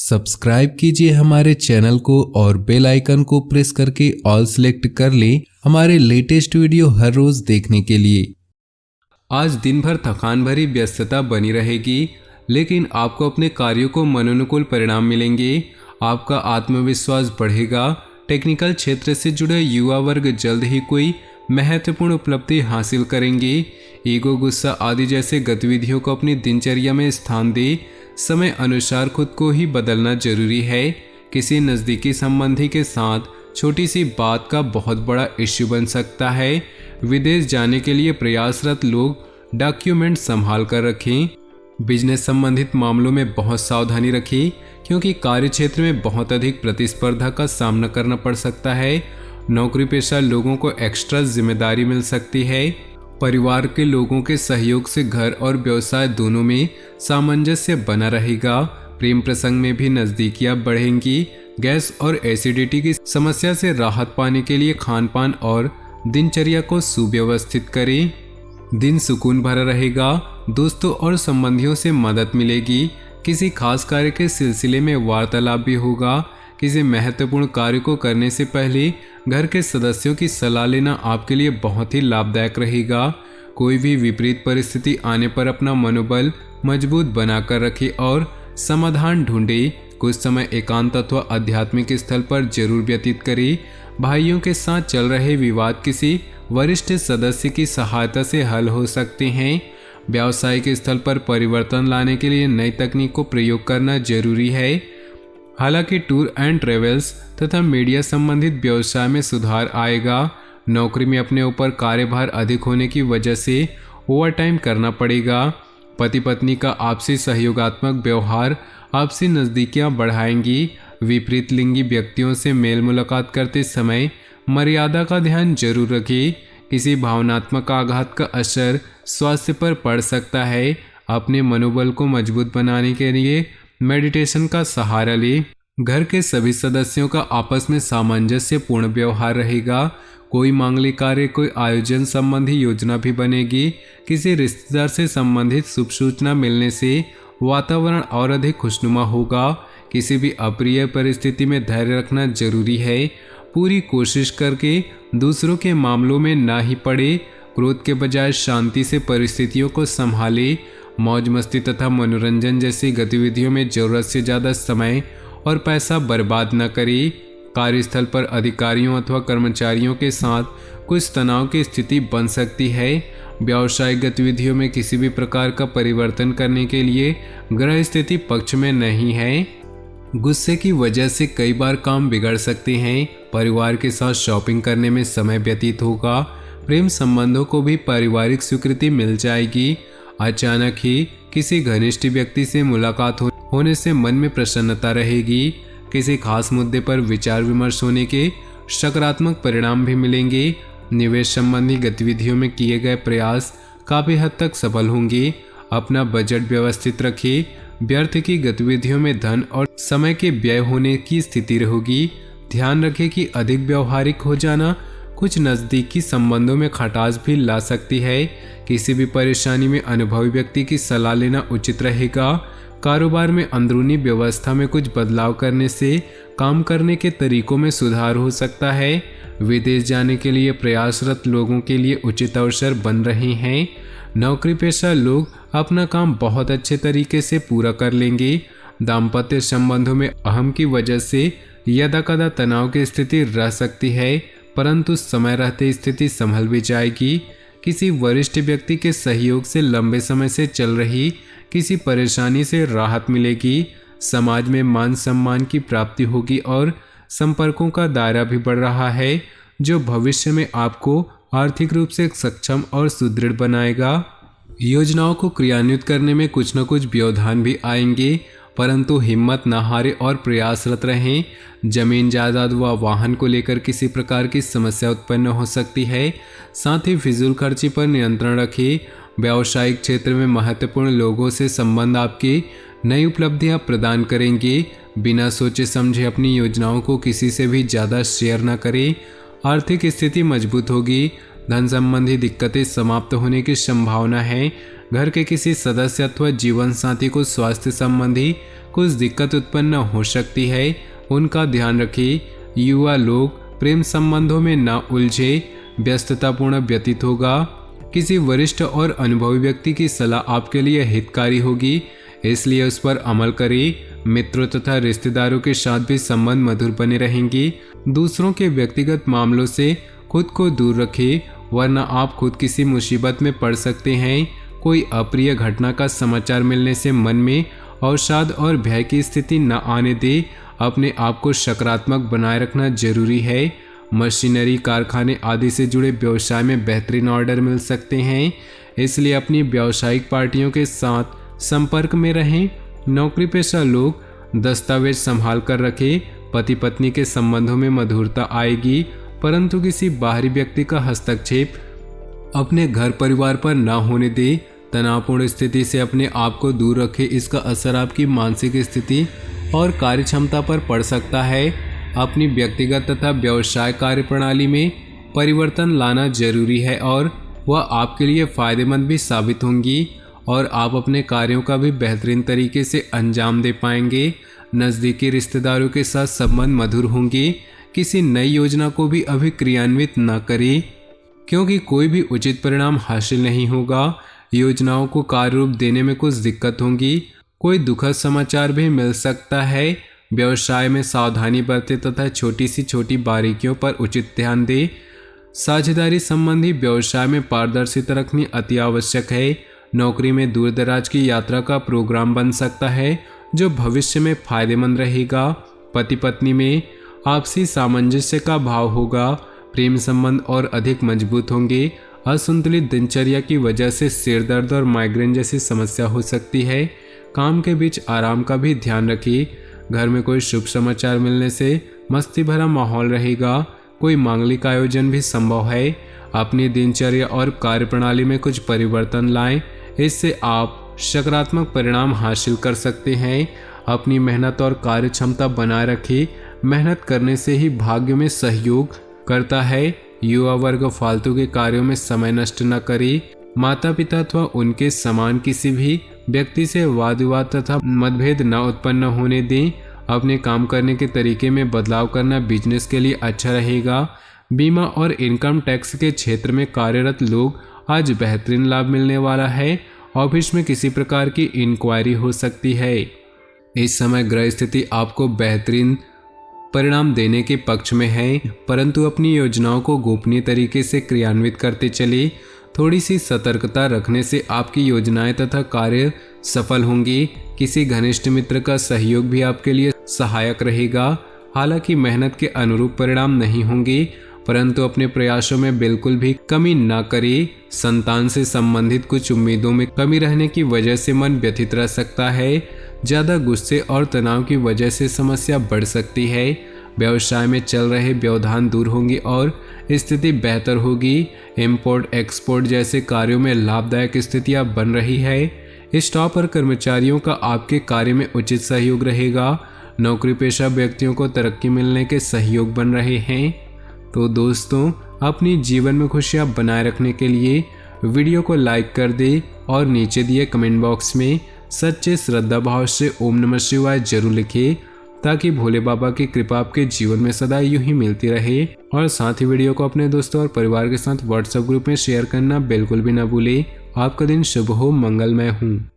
Subscribe कीजिए हमारे channel को और बेल आइकन को प्रेस करके ऑल सेलेक्ट कर लें हमारे लेटेस्ट वीडियो हर रोज देखने के लिए। आज दिन भर थकान भरी व्यस्तता बनी रहेगी, लेकिन आपको अपने कार्यों को मनोनुकूल परिणाम मिलेंगे। आपका आत्मविश्वास बढ़ेगा। टेक्निकल क्षेत्र से जुड़े युवा वर्ग जल्द ही कोई महत्वपूर्ण उपलब्धि हासिल करेंगे। ईगो, गुस्सा आदि जैसे गतिविधियों को अपनी दिनचर्या में स्थान दे। समय अनुसार खुद को ही बदलना जरूरी है। किसी नज़दीकी संबंधी के साथ छोटी सी बात का बहुत बड़ा इश्यू बन सकता है। विदेश जाने के लिए प्रयासरत लोग डॉक्यूमेंट संभाल कर रखें। बिजनेस संबंधित मामलों में बहुत सावधानी रखें, क्योंकि कार्य क्षेत्र में बहुत अधिक प्रतिस्पर्धा का सामना करना पड़ सकता है। नौकरी पेशा लोगों को एक्स्ट्रा जिम्मेदारी मिल सकती है। परिवार के लोगों के सहयोग से घर और व्यवसाय दोनों में सामंजस्य बना रहेगा। प्रेम प्रसंग में भी नज़दीकियां बढ़ेंगी। गैस और एसिडिटी की समस्या से राहत पाने के लिए खान पान और दिनचर्या को सुव्यवस्थित करें। दिन सुकून भरा रहेगा। दोस्तों और संबंधियों से मदद मिलेगी। किसी खास कार्य के सिलसिले में वार्तालाप भी होगा। किसी महत्वपूर्ण कार्य को करने से पहले घर के सदस्यों की सलाह लेना आपके लिए बहुत ही लाभदायक रहेगा। कोई भी विपरीत परिस्थिति आने पर अपना मनोबल मजबूत बनाकर रखें और समाधान ढूंढें। कुछ समय एकांत अथवा आध्यात्मिक स्थल पर जरूर व्यतीत करें। भाइयों के साथ चल रहे विवाद किसी वरिष्ठ सदस्य की सहायता से हल हो सकते हैं। व्यावसायिक स्थल पर परिवर्तन लाने के लिए नई तकनीक को प्रयोग करना जरूरी है। हालांकि टूर एंड ट्रेवल्स तथा मीडिया संबंधित व्यवसाय में सुधार आएगा। नौकरी में अपने ऊपर कार्यभार अधिक होने की वजह से ओवरटाइम करना पड़ेगा। पति पत्नी का आपसी सहयोगात्मक व्यवहार आपसी नज़दीकियां बढ़ाएंगी। विपरीत लिंगी व्यक्तियों से मेल मुलाकात करते समय मर्यादा का ध्यान जरूर रखें। किसी भावनात्मक आघात का असर स्वास्थ्य पर पड़ सकता है। अपने मनोबल को मजबूत बनाने के लिए मेडिटेशन का सहारा लें। घर के सभी सदस्यों का आपस में सामंजस्यपूर्ण व्यवहार रहेगा। कोई मांगलिक कार्य, कोई आयोजन संबंधी योजना भी बनेगी। किसी रिश्तेदार से संबंधित शुभ सूचना मिलने से वातावरण और अधिक खुशनुमा होगा। किसी भी अप्रिय परिस्थिति में धैर्य रखना जरूरी है। पूरी कोशिश करके दूसरों के मामलों में ना ही पड़े। क्रोध के बजाय शांति से परिस्थितियों को संभाले। मौज मस्ती तथा मनोरंजन जैसी गतिविधियों में जरूरत से ज़्यादा समय और पैसा बर्बाद न करें। कार्यस्थल पर अधिकारियों अथवा कर्मचारियों के साथ कुछ तनाव की स्थिति बन सकती है। व्यावसायिक गतिविधियों में किसी भी प्रकार का परिवर्तन करने के लिए ग्रह स्थिति पक्ष में नहीं है। गुस्से की वजह से कई बार काम बिगड़ सकते हैं। परिवार के साथ शॉपिंग करने में समय व्यतीत होगा। प्रेम संबंधों को भी पारिवारिक स्वीकृति मिल जाएगी। अचानक ही किसी घनिष्ठ व्यक्ति से मुलाकात होने से मन में प्रसन्नता रहेगी। किसी खास मुद्दे पर विचार विमर्श होने के सकारात्मक परिणाम भी मिलेंगे। निवेश संबंधी गतिविधियों में किए गए प्रयास काफ़ी हद तक सफल होंगे। अपना बजट व्यवस्थित रखें। व्यर्थ की गतिविधियों में धन और समय के व्यय होने की स्थिति रहेगी। ध्यान रखें कि अधिक व्यवहारिक हो जाना कुछ नज़दीकी संबंधों में खटास भी ला सकती है। किसी भी परेशानी में अनुभवी व्यक्ति की सलाह लेना उचित रहेगा। कारोबार में अंदरूनी व्यवस्था में कुछ बदलाव करने से काम करने के तरीकों में सुधार हो सकता है। विदेश जाने के लिए प्रयासरत लोगों के लिए उचित अवसर बन रहे हैं। नौकरी पेशा लोग अपना काम बहुत अच्छे तरीके से पूरा कर लेंगे। दाम्पत्य संबंधों में अहम की वजह से यदा कदा तनाव की स्थिति रह सकती है, परंतु समय रहते स्थिति संभल भी जाएगी। किसी वरिष्ठ व्यक्ति के सहयोग से लंबे समय से चल रही किसी परेशानी से राहत मिलेगी। समाज में मान सम्मान की प्राप्ति होगी और संपर्कों का दायरा भी बढ़ रहा है, जो भविष्य में आपको आर्थिक रूप से सक्षम और सुदृढ़ बनाएगा। योजनाओं को क्रियान्वित करने में कुछ न कुछ व्यवधान भी आएंगे, परंतु हिम्मत न हारे और प्रयासरत रहें। जमीन जायदाद व वाहन को लेकर किसी प्रकार की समस्या उत्पन्न हो सकती है। साथ ही फिजूल खर्ची पर नियंत्रण रखें। व्यावसायिक क्षेत्र में महत्वपूर्ण लोगों से संबंध आपकी नई उपलब्धियां प्रदान करेंगे। बिना सोचे समझे अपनी योजनाओं को किसी से भी ज़्यादा शेयर न करें। आर्थिक स्थिति मजबूत होगी। धन संबंधी दिक्कतें समाप्त होने की संभावना है। घर के किसी सदस्य अथवा जीवन साथी को स्वास्थ्य संबंधी कुछ दिक्कत उत्पन्न हो सकती है, उनका ध्यान रखें। युवा लोग प्रेम संबंधों में न उलझे, व्यस्ततापूर्ण व्यतीत होगा। किसी वरिष्ठ और अनुभवी व्यक्ति की सलाह आपके लिए हितकारी होगी, इसलिए उस पर अमल करें। मित्रों तथा रिश्तेदारों के साथ भी संबंध मधुर बने रहेंगे। दूसरों के व्यक्तिगत मामलों से खुद को दूर रखें, वरना आप खुद किसी मुसीबत में पड़ सकते हैं। कोई अप्रिय घटना का समाचार मिलने से मन में अवसाद और भय की स्थिति न आने दे। अपने आप को सकारात्मक बनाए रखना जरूरी है। मशीनरी, कारखाने आदि से जुड़े व्यवसाय में बेहतरीन ऑर्डर मिल सकते हैं, इसलिए अपनी व्यावसायिक पार्टियों के साथ संपर्क में रहें। नौकरी पेशा लोग दस्तावेज संभाल कर रखें। पति पत्नी के संबंधों में मधुरता आएगी, परंतु किसी बाहरी व्यक्ति का हस्तक्षेप अपने घर परिवार पर न होने दे। तनावपूर्ण स्थिति से अपने आप को दूर रखें, इसका असर आपकी मानसिक स्थिति और कार्यक्षमता पर पड़ सकता है। अपनी व्यक्तिगत तथा व्यवसाय कार्यप्रणाली में परिवर्तन लाना जरूरी है और वह आपके लिए फायदेमंद भी साबित होंगी और आप अपने कार्यों का भी बेहतरीन तरीके से अंजाम दे पाएंगे। नज़दीकी रिश्तेदारों के साथ संबंध मधुर होंगे। किसी नई योजना को भी अभी क्रियान्वित न करें, क्योंकि कोई भी उचित परिणाम हासिल नहीं होगा। योजनाओं को कार्य रूप देने में कुछ दिक्कत होंगी। कोई दुखद समाचार भी मिल सकता है। व्यवसाय में सावधानी बरतें तथा छोटी सी छोटी बारीकियों पर उचित ध्यान दें। साझेदारी संबंधी व्यवसाय में पारदर्शिता रखनी अति आवश्यक है। नौकरी में दूर दराज की यात्रा का प्रोग्राम बन सकता है, जो भविष्य में फायदेमंद रहेगा। पति पत्नी में आपसी सामंजस्य का भाव होगा। प्रेम संबंध और अधिक मजबूत होंगे। असंतुलित दिनचर्या की वजह से सिर दर्द और माइग्रेन जैसी समस्या हो सकती है। काम के बीच आराम का भी ध्यान रखिए। घर में कोई शुभ समाचार मिलने से मस्ती भरा माहौल रहेगा। कोई मांगलिक आयोजन भी संभव है। अपनी दिनचर्या और कार्यप्रणाली में कुछ परिवर्तन लाएं, इससे आप सकारात्मक परिणाम हासिल कर सकते हैं। अपनी मेहनत और कार्य क्षमता बनाए रखें। मेहनत करने से ही भाग्य में सहयोग करता है। युवा वर्ग फालतू के कार्यों में समय नष्ट न करे। माता पिता अथवा उनके समान किसी भी व्यक्ति से वाद विवाद तथा मतभेद न उत्पन्न होने दें। अपने काम करने के तरीके में बदलाव करना बिजनेस के लिए अच्छा रहेगा। बीमा और इनकम टैक्स के क्षेत्र में कार्यरत लोग आज बेहतरीन लाभ मिलने वाला है। ऑफिस में किसी प्रकार की इंक्वायरी हो सकती है। इस समय ग्रह स्थिति आपको बेहतरीन परिणाम देने के पक्ष में है, परंतु अपनी योजनाओं को गोपनीय तरीके से क्रियान्वित करते चले। थोड़ी सी सतर्कता रखने से आपकी योजनाएं तथा कार्य सफल होंगी। किसी घनिष्ठ मित्र का सहयोग भी आपके लिए सहायक रहेगा। हालांकि मेहनत के अनुरूप परिणाम नहीं होंगे, परंतु अपने प्रयासों में बिल्कुल भी कमी न करें। संतान से संबंधित कुछ उम्मीदों में कमी रहने की वजह से मन व्यथित रह सकता है। ज़्यादा गुस्से और तनाव की वजह से समस्या बढ़ सकती है। व्यवसाय में चल रहे व्यवधान दूर होंगे और स्थिति बेहतर होगी। इंपोर्ट एक्सपोर्ट जैसे कार्यों में लाभदायक स्थितियां बन रही है। स्टाफ और कर्मचारियों का आपके कार्य में उचित सहयोग रहेगा। नौकरी पेशा व्यक्तियों को तरक्की मिलने के सहयोग बन रहे हैं। तो दोस्तों, अपनी जीवन में खुशियां बनाए रखने के लिए वीडियो को लाइक कर दे और नीचे दिए कमेंट बॉक्स में सच्चे श्रद्धा भाव से ओम नमः शिवाय जरूर लिखें, ताकि भोले बाबा की कृपा आपके जीवन में सदा यूं ही मिलती रहे। और साथ ही वीडियो को अपने दोस्तों और परिवार के साथ व्हाट्सएप ग्रुप में शेयर करना बिल्कुल भी ना भूलें। आपका दिन शुभ हो, मंगलमय हूँ।